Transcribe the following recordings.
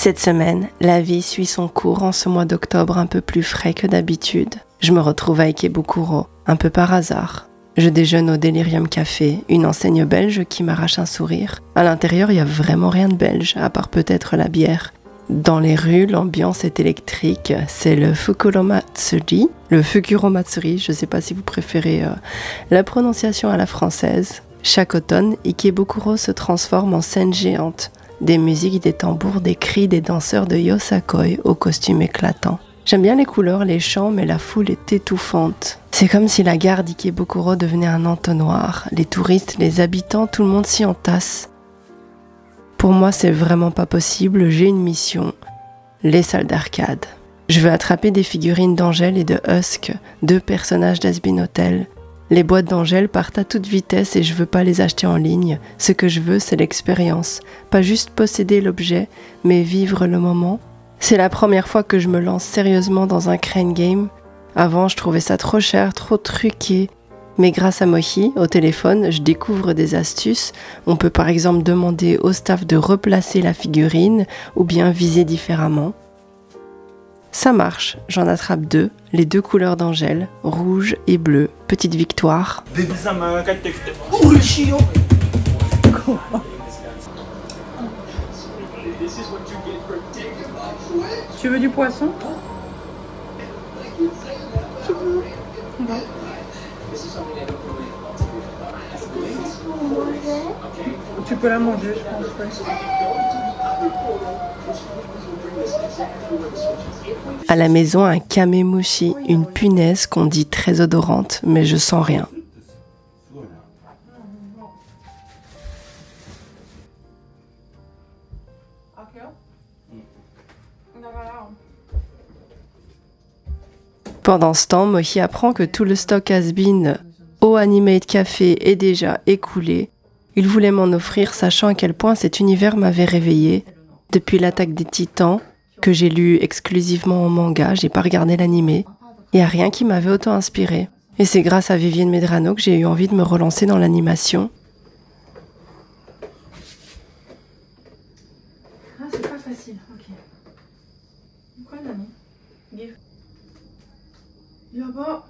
Cette semaine, la vie suit son cours en ce mois d'octobre un peu plus frais que d'habitude. Je me retrouve à Ikebukuro, un peu par hasard. Je déjeune au Delirium Café, une enseigne belge qui m'arrache un sourire. À l'intérieur, il n'y a vraiment rien de belge, à part peut-être la bière. Dans les rues, l'ambiance est électrique. C'est le Fukuro Matsuri, je ne sais pas si vous préférez la prononciation à la française. Chaque automne, Ikebukuro se transforme en scène géante. Des musiques, des tambours, des cris, des danseurs de yosakoi aux costumes éclatants. J'aime bien les couleurs, les chants, mais la foule est étouffante. C'est comme si la gare d'Ikebukuro devenait un entonnoir. Les touristes, les habitants, tout le monde s'y entasse. Pour moi, c'est vraiment pas possible, j'ai une mission. Les salles d'arcade. Je veux attraper des figurines d'Angèle et de Husk, deux personnages d'Has-Been Hotel. Les boîtes d'Angèle partent à toute vitesse et je veux pas les acheter en ligne. Ce que je veux, c'est l'expérience. Pas juste posséder l'objet, mais vivre le moment. C'est la première fois que je me lance sérieusement dans un crane game. Avant, je trouvais ça trop cher, trop truqué. Mais grâce à Mohi, au téléphone, je découvre des astuces. On peut par exemple demander au staff de replacer la figurine ou bien viser différemment. Ça marche, j'en attrape deux, les deux couleurs d'Angèle, rouge et bleu. Petite victoire. Tu veux du poisson? Tu peux la manger, je pense. Ouais. À la maison, un kamemushi, une punaise qu'on dit très odorante, mais je sens rien. Pendant ce temps, Mohi apprend que tout le stock Has-Been au Animate Café est déjà écoulé. Il voulait m'en offrir, sachant à quel point cet univers m'avait réveillée. Depuis l'attaque des Titans, que j'ai lu exclusivement en manga, j'ai pas regardé l'animé. Il n'y a rien qui m'avait autant inspiré. Et c'est grâce à Vivienne Medrano que j'ai eu envie de me relancer dans l'animation. Ah, c'est pas facile, ok. Quoi, Nani? Give. Yaba.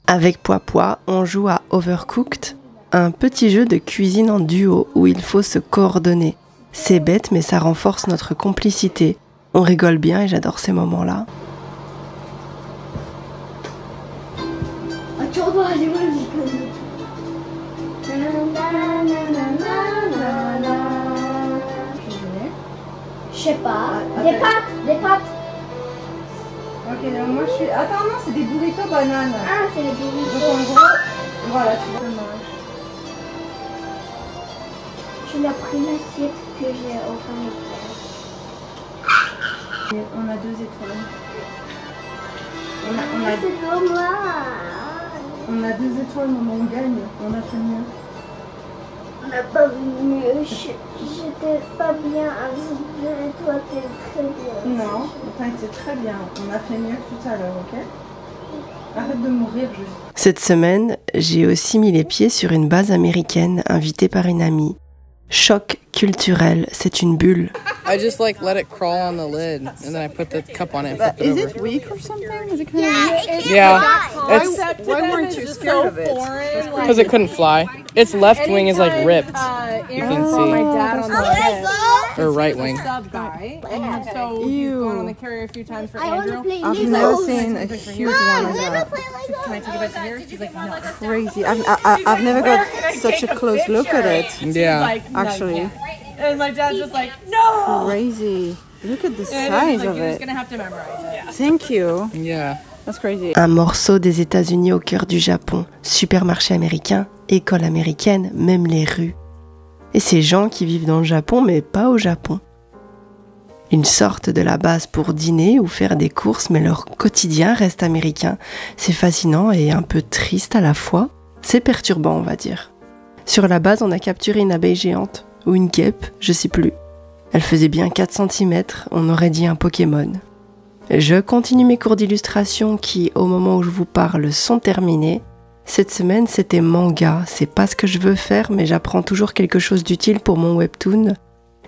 Avec Poipois, on joue à Overcooked, un petit jeu de cuisine en duo où il faut se coordonner. C'est bête, mais ça renforce notre complicité. On rigole bien et j'adore ces moments-là. Je sais pas. Des pâtes. Ok, donc moi je suis... Attends, non, c'est des burritos bananes. Ah, c'est les burritos. Donc en gros, voilà, tu vois. Tu m'as pris l'assiette que j'ai au fond de On a 2 étoiles. C'est pour moi. On a 2 étoiles, maman, on gagne. On a fait mieux. On n'a pas vu mieux. J'étais pas bien avec deux et toi t'es très bien. Non, t'as été très bien. On a fait mieux que tout à l'heure, ok? Arrête de mourir, juste. Cette semaine, j'ai aussi mis les pieds sur une base américaine invitée par une amie. Choc culturel, c'est une bulle. I just like let it crawl on the lid and then I put the cup on it. And flip it over. Is it weak or something? Is it kind of weak? Yeah, Why weren't you scared of it? because it couldn't fly. Its left wing is like ripped. You can see. Dad on the bed. Or right wing. Sub guy, and so he's gone on the carrier a few times for I want to Andrew. play I've Legos. never seen a huge one I like want to that. play Legos. Can I take it back to here? She's like, no. Crazy. I've never got such a close look at it. Yeah. Like, no, Actually. you can't. And my dad's just like, no. Crazy. Look at the And size he's like, of you're just it. gonna have to memorize it. Thank you. Yeah. That's crazy. Un morceau des États-Unis au cœur du Japon. Supermarché américain, école américaine, même les rues. Et ces gens qui vivent dans le Japon, mais pas au Japon. Ils sortent de la base pour dîner ou faire des courses, mais leur quotidien reste américain. C'est fascinant et un peu triste à la fois. C'est perturbant, on va dire. Sur la base, on a capturé une abeille géante, ou une guêpe, je sais plus. Elle faisait bien 4 cm, on aurait dit un Pokémon. Je continue mes cours d'illustration qui, au moment où je vous parle, sont terminés. Cette semaine, c'était manga. C'est pas ce que je veux faire, mais j'apprends toujours quelque chose d'utile pour mon webtoon.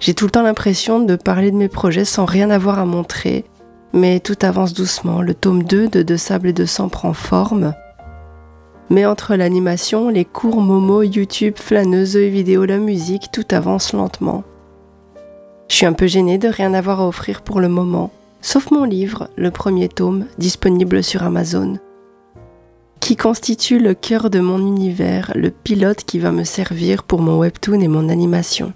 J'ai tout le temps l'impression de parler de mes projets sans rien avoir à montrer, mais tout avance doucement. Le tome 2 de De Sable et de Sang prend forme. Mais entre l'animation, les cours Momo, YouTube, flâneuse et vidéo, la musique, tout avance lentement. Je suis un peu gênée de rien avoir à offrir pour le moment, sauf mon livre, le premier tome, disponible sur Amazon, qui constitue le cœur de mon univers, le pilote qui va me servir pour mon webtoon et mon animation.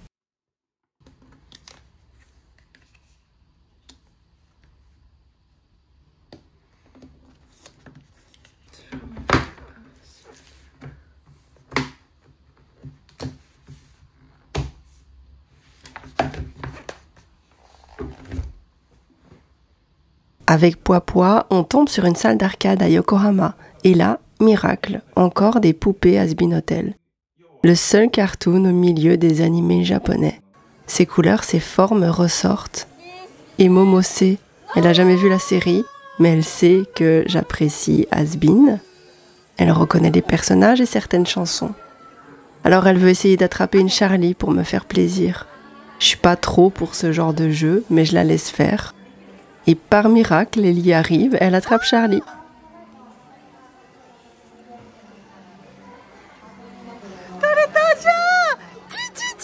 Avec Poipois, on tombe sur une salle d'arcade à Yokohama. Et là, miracle, encore des poupées Has-Been Hotel. Le seul cartoon au milieu des animés japonais. Ses couleurs, ses formes ressortent. Et Momo sait, elle a jamais vu la série, mais elle sait que j'apprécie Has-Been. Elle reconnaît les personnages et certaines chansons. Alors elle veut essayer d'attraper une Charlie pour me faire plaisir. Je suis pas trop pour ce genre de jeu, mais je la laisse faire. Et par miracle, elle y arrive, elle attrape Charlie.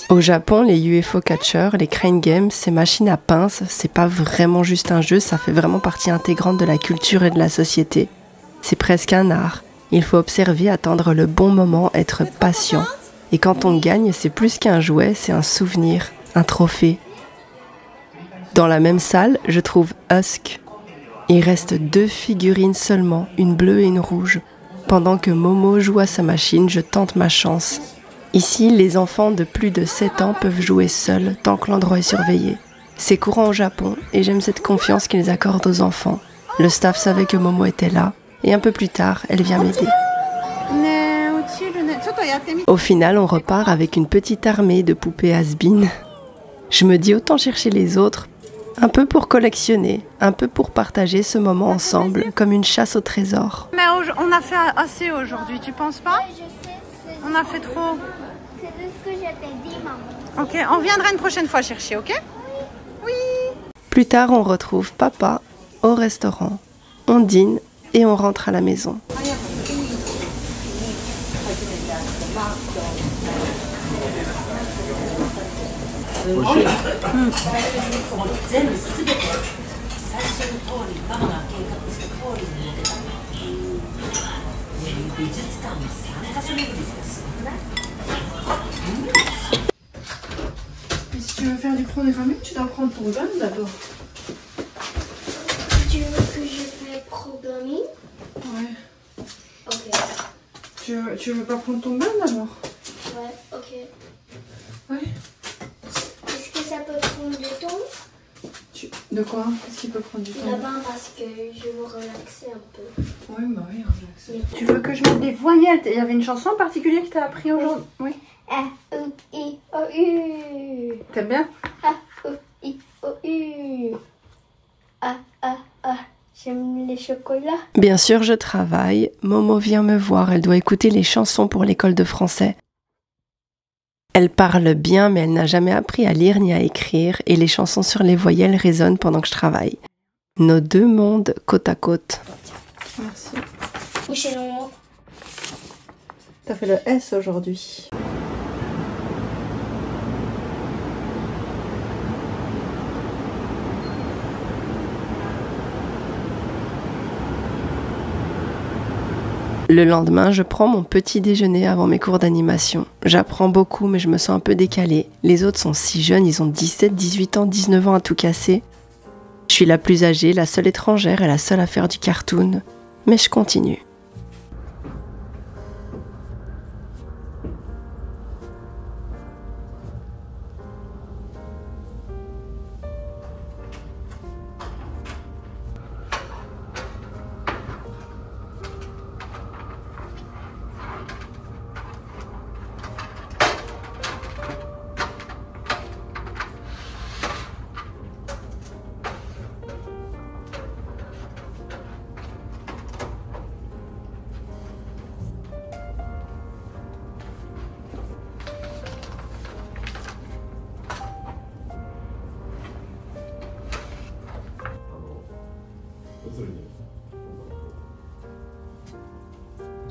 Au Japon, les UFO catchers, les crane games, ces machines à pince, c'est pas vraiment juste un jeu, ça fait vraiment partie intégrante de la culture et de la société. C'est presque un art. Il faut observer, attendre le bon moment, être patient. Et quand on gagne, c'est plus qu'un jouet, c'est un souvenir, un trophée. Dans la même salle, je trouve Husk. Il reste 2 figurines seulement, une bleue et une rouge. Pendant que Momo joue à sa machine, je tente ma chance. Ici, les enfants de plus de 7 ans peuvent jouer seuls tant que l'endroit est surveillé. C'est courant au Japon et j'aime cette confiance qu'ils accordent aux enfants. Le staff savait que Momo était là et un peu plus tard, elle vient m'aider. Au final, on repart avec une petite armée de poupées Has-Been. Je me dis autant chercher les autres. Un peu pour collectionner, un peu pour partager ce moment ensemble, comme une chasse au trésor. Mais on a fait assez aujourd'hui, tu penses pas? Je sais, On a fait trop. c'est de ce que j'avais dit, maman. Ok, on viendra une prochaine fois chercher, ok? Oui. Plus tard, on retrouve papa au restaurant. On dîne et on rentre à la maison. Si tu veux faire du programming, tu dois prendre ton gun d'abord. Tu veux que je fasse programming? Ouais. Ok. Tu veux pas prendre ton gun d'abord? Ouais, ok. Ouais. Est-ce que ça peut prendre du temps? De quoi? Qu'est-ce qui peut prendre du temps? Là-bas, parce que je veux relaxer un peu. Oui, bah oui, relax. Tu veux que je mette des voyelles? Il y avait une chanson en particulier que tu as appris aujourd'hui? Oui. A, U, I, O, U. T'aimes bien? A, U, I, O, U. A, j'aime les chocolats. Bien sûr, je travaille. Momo vient me voir. Elle doit écouter les chansons pour l'école de français. Elle parle bien, mais elle n'a jamais appris à lire ni à écrire, et les chansons sur les voyelles résonnent pendant que je travaille. Nos 2 mondes côte à côte. Merci. Oui, c'est long. T'as fait le S aujourd'hui. Le lendemain, je prends mon petit déjeuner avant mes cours d'animation. J'apprends beaucoup, mais je me sens un peu décalée. Les autres sont si jeunes, ils ont 17, 18 ans, 19 ans à tout casser. Je suis la plus âgée, la seule étrangère et la seule à faire du cartoon. Mais je continue.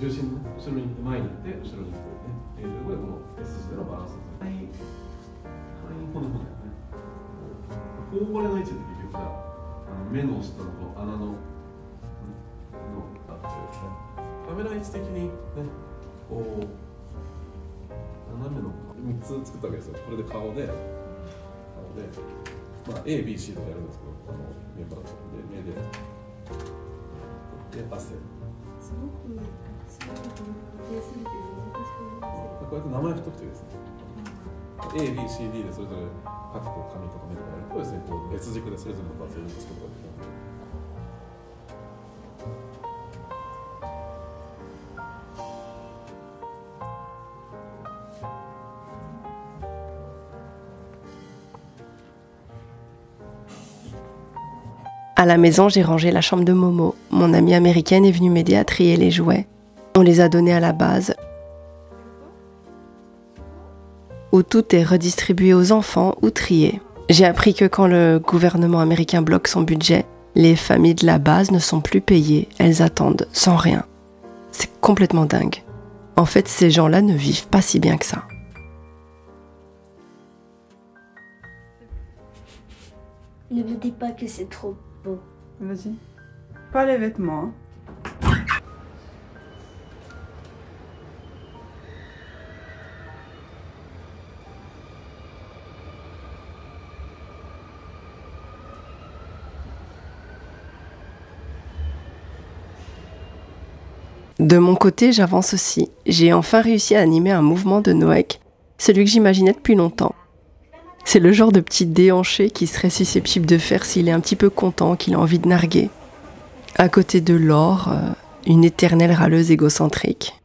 重心の後ろに前に行って後ろにこうね、これこの S 字でのバランス。範囲骨ね。頬骨の位置で結局さ、目の下のこの穴のあってですね。カメラ位置的にね、こう斜めの3つ作ったわけですよ。これで顔で、まあ A、B、C とかやるんですけど、目から目で汗。こうやって名前太くてですね、A、B、C、D でそれぞれ各こう紙とか目とかやるとですね、こう別軸でそれぞれの場所につくことができる。À la maison, j'ai rangé la chambre de Momo. Mon amie américaine est venue m'aider à trier les jouets. On les a donnés à la base, où tout est redistribué aux enfants ou trié. J'ai appris que quand le gouvernement américain bloque son budget, les familles de la base ne sont plus payées, elles attendent sans rien. C'est complètement dingue. En fait, ces gens-là ne vivent pas si bien que ça. Ne me dis pas que c'est trop beau. Vas-y. Pas les vêtements. Hein. De mon côté, j'avance aussi. J'ai enfin réussi à animer un mouvement de Noël, celui que j'imaginais depuis longtemps. C'est le genre de petit déhanché qui serait susceptible de faire s'il est un petit peu content, qu'il a envie de narguer. À côté de Laure, une éternelle râleuse égocentrique.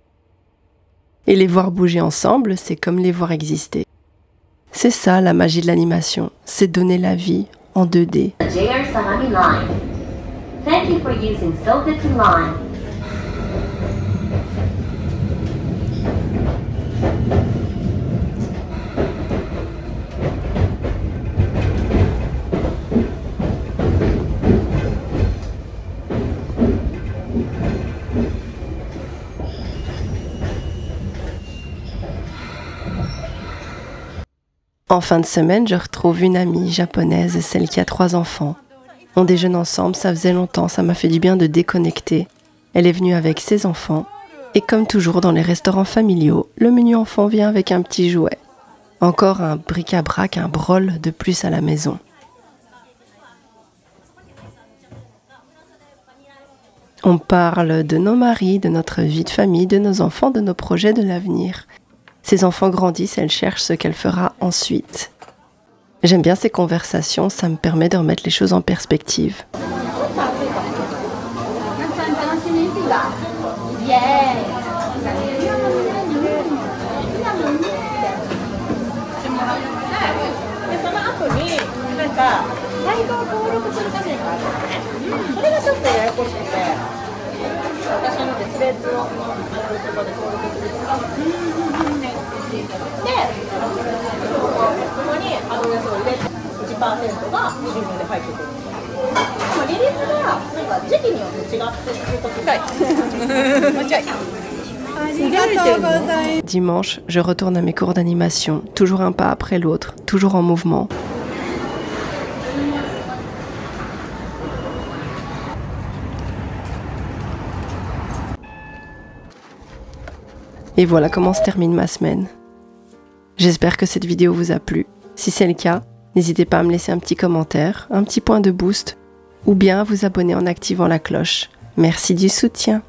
Et les voir bouger ensemble, c'est comme les voir exister. C'est ça la magie de l'animation, c'est donner la vie en 2D. JR Sagami Line. Thank you for using Sokoku Line. En fin de semaine, je retrouve une amie japonaise, celle qui a 3 enfants. On déjeune ensemble, ça faisait longtemps, ça m'a fait du bien de déconnecter. Elle est venue avec ses enfants. Et comme toujours dans les restaurants familiaux, le menu enfant vient avec un petit jouet. Encore un bric-à-brac, un brol de plus à la maison. On parle de nos maris, de notre vie de famille, de nos enfants, de nos projets de l'avenir. Ces enfants grandissent, elle cherche ce qu'elle fera ensuite. J'aime bien ces conversations, ça me permet de remettre les choses en perspective. Dimanche, je retourne à mes cours d'animation, toujours un pas après l'autre, toujours en mouvement. Et voilà comment se termine ma semaine. J'espère que cette vidéo vous a plu. Si c'est le cas, n'hésitez pas à me laisser un petit commentaire, un petit point de boost, ou bien à vous abonner en activant la cloche. Merci du soutien.